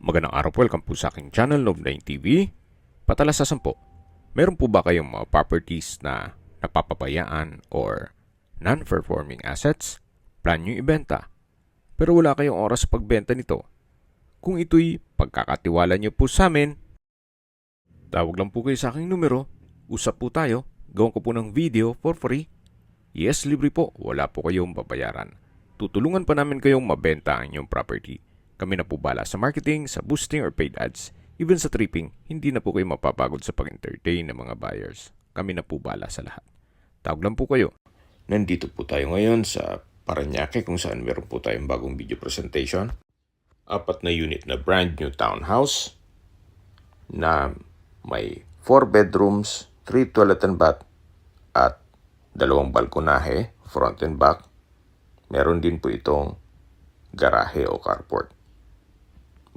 Magandang araw po, welcome po sa aking channel, Love9 TV. Patalasasan po, meron po ba kayong mga properties na napapabayaan or non-performing assets? Plan nyo ibenta, pero wala kayong oras sa pagbenta nito. Kung ito'y pagkakatiwala nyo po sa amin, tawag lang po kayo sa aking numero, usap po tayo, gawin ko po ng video for free. Yes, libre po, wala po kayong babayaran. Tutulungan pa namin kayong mabenta ang inyong property. Kami na po bala sa marketing, sa boosting or paid ads. Even sa tripping, hindi na po kayo mapapagod sa pag-entertain ng mga buyers. Kami na po bala sa lahat. Tawag lang po kayo. Nandito po tayo ngayon sa Parañaque kung saan meron po tayong bagong video presentation. 4 na unit na brand new townhouse na may 4 bedrooms, 3 toilet and bath at 2 balkonahe, front and back. Meron din po itong garahe o carport.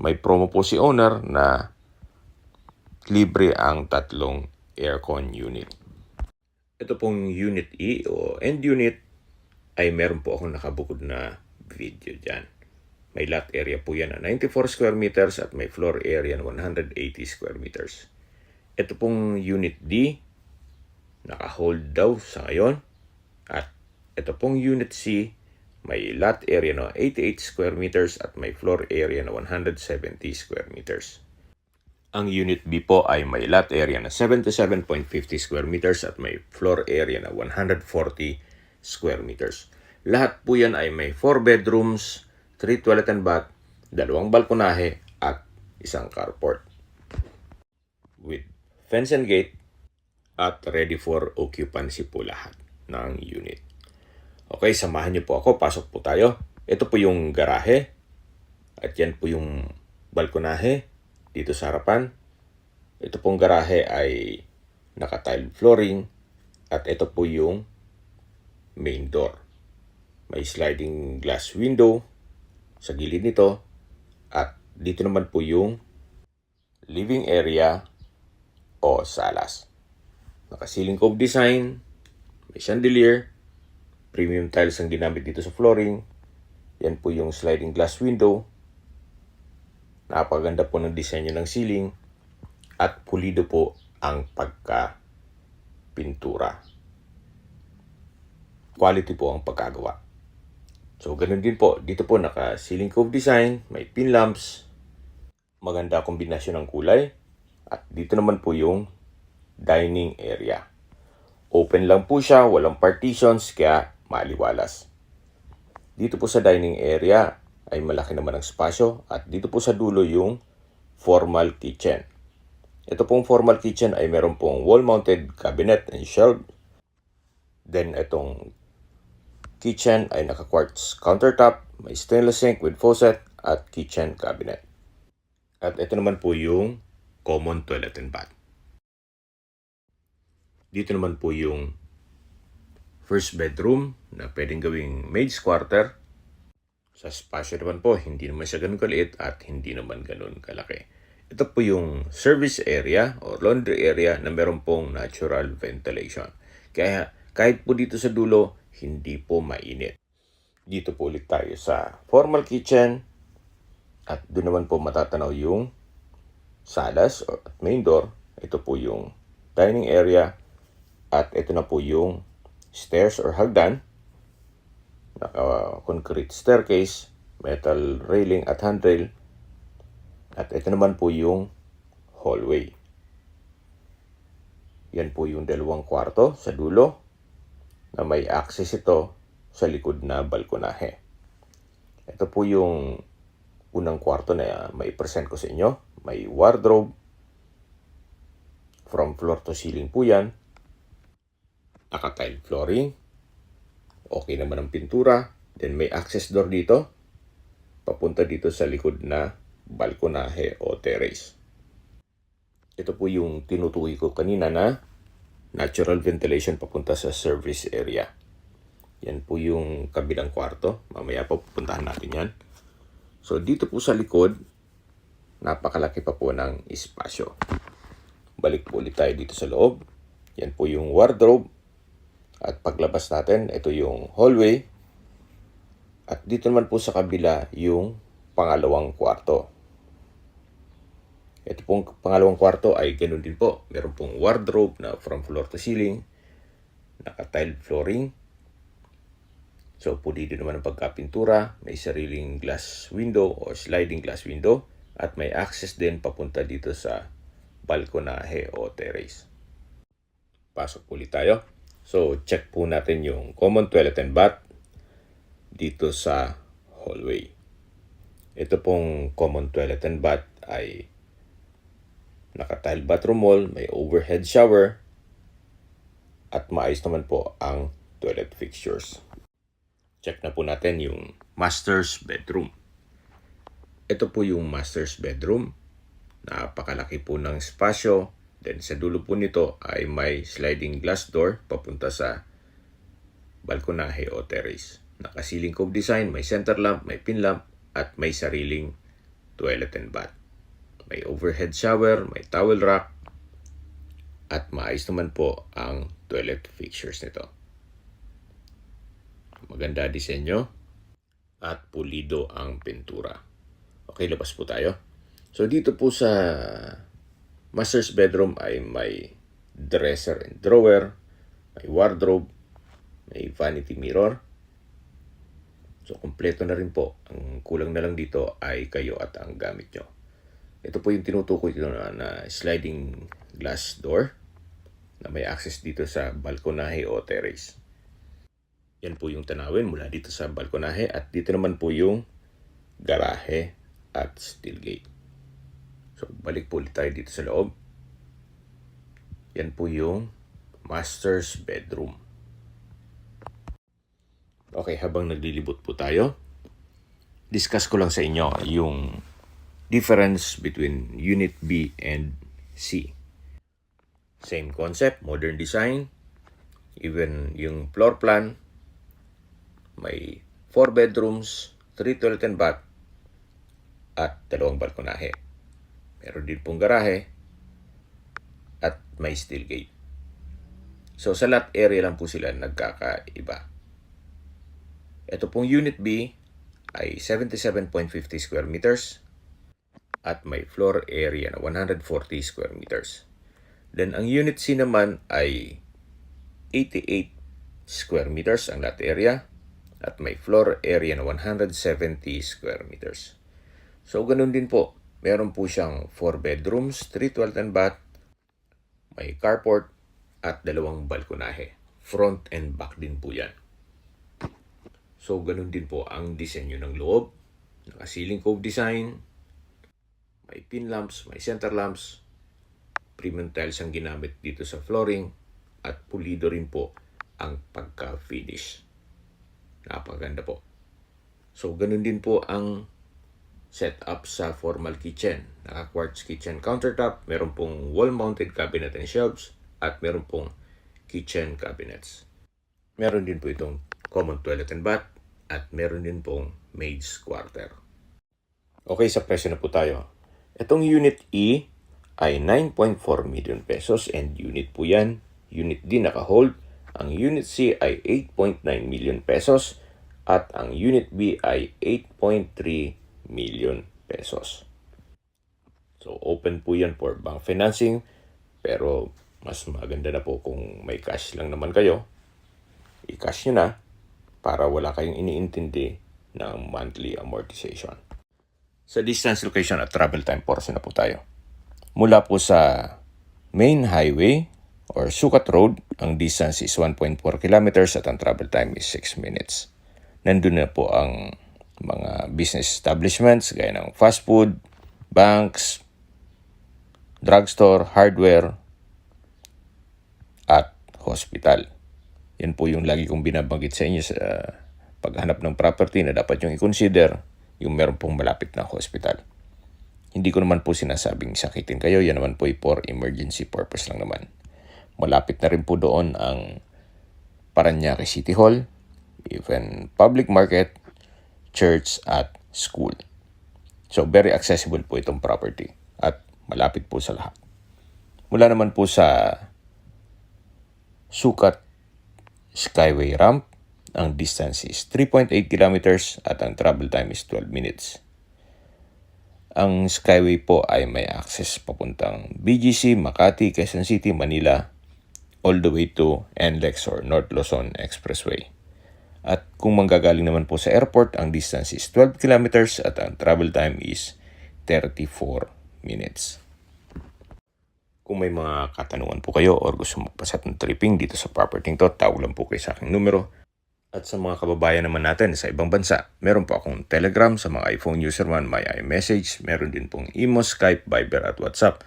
May promo po si owner na libre ang 3 aircon unit. Ito pong unit E o end unit ay meron po akong nakabukod na video dyan. May lot area po yan na 94 square meters at may floor area na 180 square meters. Ito pong unit D, naka-hold daw sa ngayon. At ito pong unit C, may lot area na 88 square meters at may floor area na 170 square meters. Ang unit B po ay may lot area na 77.50 square meters at may floor area na 140 square meters. Lahat po yan ay may 4 bedrooms, 3 toilet and bath, 2 balkonahe at 1 carport. With fence and gate at ready for occupancy po lahat ng unit. Okay, samahan niyo po ako. Pasok po tayo. Ito po yung garahe. At yan po yung balkonahe dito sa harapan. Ito pong garahe ay naka-tile flooring. At ito po yung main door. May sliding glass window sa gilid nito. At dito naman po yung living area o salas. Naka-ceiling cove design. May chandelier. Premium tiles ang ginamit dito sa flooring. Yan po yung sliding glass window. Napakaganda po ng disenyo ng ceiling. At pulido po ang pagka-pintura. Quality po ang pagkagawa. So, ganun din po. Dito po naka-ceiling cove design. May pin lamps. Maganda kombinasyon ng kulay. At dito naman po yung dining area. Open lang po siya. Walang partitions. Kaya maliwalas. Dito po sa dining area ay malaki naman ang spasyo at dito po sa dulo yung formal kitchen. Ito pong formal kitchen ay meron pong wall-mounted cabinet and shelf. Then itong kitchen ay naka-quartz countertop, may stainless sink with faucet at kitchen cabinet. At ito naman po yung common toilet and bath. Dito naman po yung first bedroom na pwedeng gawing maid's quarter. Sa spasyo naman po, hindi naman siya ganun kaliit at hindi naman ganun kalaki. Ito po yung service area o laundry area na meron pong natural ventilation. Kaya kahit po dito sa dulo, hindi po mainit. Dito po ulit tayo sa formal kitchen at doon naman po matatanaw yung salas o main door. Ito po yung dining area at ito na po yung stairs or hagdan, concrete staircase, metal railing at handrail, at ito naman po yung hallway. Yan po yung 2 kwarto sa dulo na may access ito sa likod na balkonahe. Ito po yung unang kwarto na may present ko sa inyo. May wardrobe, from floor to ceiling po yan. Naka-tile flooring. Okay naman ang pintura. Then may access door dito. Papunta dito sa likod na balkonahe o terrace. Ito po yung tinutukoy ko kanina na natural ventilation papunta sa service area. Yan po yung kabilang kwarto. Mamaya pa pupuntahan natin yan. So dito po sa likod, napakalaki pa po ng espasyo. Balik po ulit tayo dito sa loob. Yan po yung wardrobe. At paglabas natin, ito yung hallway. At dito naman po sa kabila yung pangalawang kwarto. Ito pong pangalawang kwarto ay ganun din po. Meron pong wardrobe na from floor to ceiling, naka-tiled flooring. So, pulido naman ang pagkapintura, may sariling glass window o sliding glass window, at may access din papunta dito sa balkonahe o terrace. Pasok ulit tayo. So, check po natin yung common toilet and bath dito sa hallway. Ito pong common toilet and bath ay naka-tile bathroom wall, may overhead shower, at maayos naman po ang toilet fixtures. Check na po natin yung master's bedroom. Ito po yung master's bedroom. Napakalaki po ng espasyo. Then sa dulo po nito ay may sliding glass door papunta sa balkonahe o terrace. Naka-ceiling cove design, may center lamp, may pin lamp, at may sariling toilet and bath. May overhead shower, may towel rack, at maayos naman po ang toilet fixtures nito. Maganda disenyo at pulido ang pintura. Okay, labas po tayo. So dito po sa master's bedroom ay may dresser and drawer, may wardrobe, may vanity mirror. So kompleto na rin po. Ang kulang na lang dito ay kayo at ang gamit nyo. Ito po yung tinutukoy ko na sliding glass door na may access dito sa balkonahe o terrace. Yan po yung tanawin mula dito sa balkonahe, at dito naman po yung garahe at steel gate. So balik po ulit tayo dito sa loob. Yan po yung master's bedroom. Okay, habang naglilibot po tayo, discuss ko lang sa inyo yung difference between Unit B and C. Same concept, modern design, even yung floor plan, may 4 bedrooms, 3 toilet and bath, at 2 balkonahe. Meron din pong garahe, at may steel gate. So sa lot area lang po sila nagkakaiba. Ito pong Unit B ay 77.50 square meters at may floor area na 140 square meters. Then ang Unit C naman ay 88 square meters ang lot area at may floor area na 170 square meters. So ganun din po. Meron po siyang 4 bedrooms, 3 toilet and bath, may carport, at 2 balkonahe. Front and back din po yan. So ganun din po ang disenyo ng loob. Naka-ceiling cove design, may pin lamps, may center lamps, premium tiles ang ginamit dito sa flooring, at pulido rin po ang pagka-finish. Napakaganda po. So ganun din po ang setup sa formal kitchen. Naka-quartz kitchen countertop, meron pong wall-mounted cabinet and shelves, at meron pong kitchen cabinets. Meron din po itong common toilet and bath, at meron din pong maid's quarter. Okay, sa presyo na po tayo. Itong Unit E ay 9.4 million pesos and unit po yan. Unit D naka-hold. Ang Unit C ay 8.9 million pesos at ang Unit B ay 8.3 million pesos. So open po yan for bank financing, pero mas maganda na po kung may cash lang naman kayo. I-cash nyo na para wala kayong iniintindi ng monthly amortization. Sa distance, location at travel time portion na po tayo. Mula po sa main highway or Sukat Road, ang distance is 1.4 kilometers at ang travel time is 6 minutes. Nandun na po ang mga business establishments gaya ng fast food, banks, drugstore, hardware, at hospital. Yan po yung lagi kong binabanggit sa inyo sa paghanap ng property na dapat yung i-consider yung meron pong malapit na hospital. Hindi ko naman po sinasabing sakitin kayo, yan naman po ay for emergency purpose lang naman. Malapit na rin po doon ang Parañaque City Hall, even public market, church at school. So very accessible po itong property at malapit po sa lahat. Mula naman po sa Sukat Skyway Ramp, ang distance is 3.8 kilometers at ang travel time is 12 minutes. Ang Skyway po ay may access papuntang BGC, Makati, Quezon City, Manila, all the way to NLEX or North Luzon Expressway. At kung manggagaling naman po sa airport, ang distance is 12 kilometers at ang travel time is 34 minutes. Kung may mga katanungan po kayo or gusto magpasat ng tripping dito sa property to, tawag lang po kayo sa aking numero. At sa mga kababayan naman natin sa ibang bansa, meron po akong Telegram sa mga iPhone user man, may iMessage, meron din pong Imo, Skype, Viber at WhatsApp.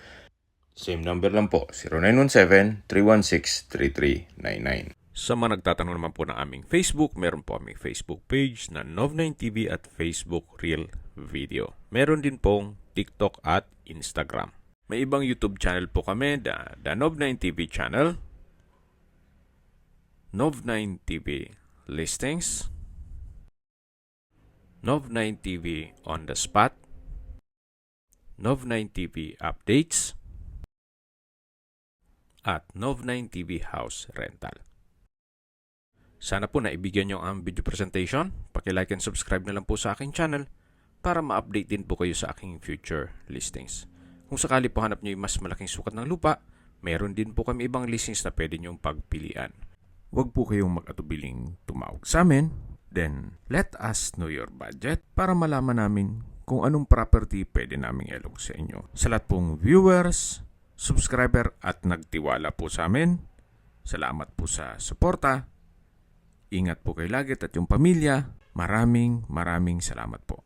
Same number lang po, 0917-316-3399. Sa mga nagtatanong naman po ng aming Facebook, meron po aming Facebook page na Nov9TV at Facebook Real Video. Meron din pong TikTok at Instagram. May ibang YouTube channel po kami, the Nov9TV channel, Nov9TV Listings, Nov9TV On The Spot, Nov9TV Updates, at Nov9TV House Rental. Sana po naibigyan nyo ang video presentation. Paki-like and subscribe na lang po sa aking channel para ma-update din po kayo sa aking future listings. Kung sakali po hanap nyo yung mas malaking sukat ng lupa, meron din po kami ibang listings na pwede nyong pagpilian. Huwag po kayong mag-atubiling tumawag sa amin. Then, let us know your budget para malaman namin kung anong property pwede naming ilog sa inyo. Sa lahat pong viewers, subscriber at nagtiwala po sa amin, salamat po sa suporta. Ingat po kayo lagi at yung pamilya. Maraming salamat po.